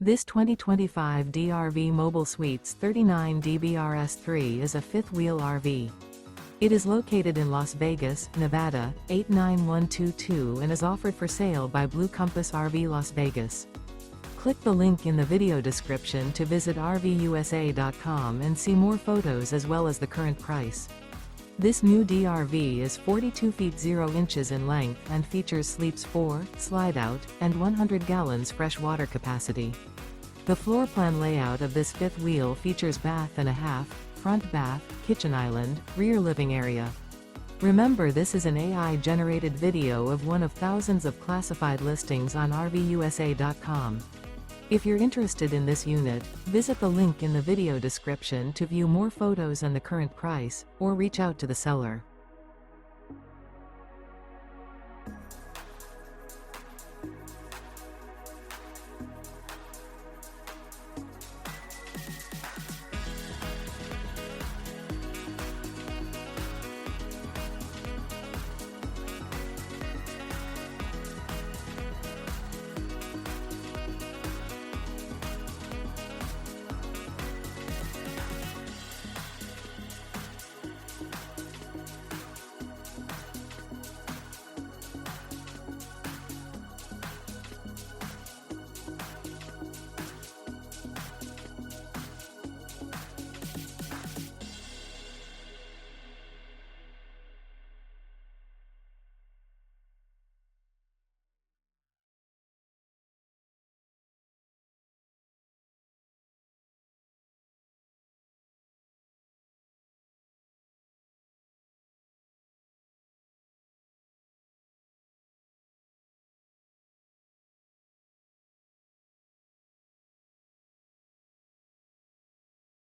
This 2025 DRV Mobile Suites 39 DBRS3 is a fifth-wheel RV. It is located in Las Vegas, Nevada, 89122 and is offered for sale by Blue Compass RV Las Vegas. Click the link in the video description to visit RVUSA.com and see more photos as well as the current price. This new DRV is 42 feet 0 inches in length and features sleeps 4, slide-out, and 100 gallons fresh water capacity. The floor plan layout of this fifth wheel features bath and a half, front bath, kitchen island, rear living area. Remember, this is an AI-generated video of one of thousands of classified listings on RVUSA.com. If you're interested in this unit, visit the link in the video description to view more photos and the current price, or reach out to the seller.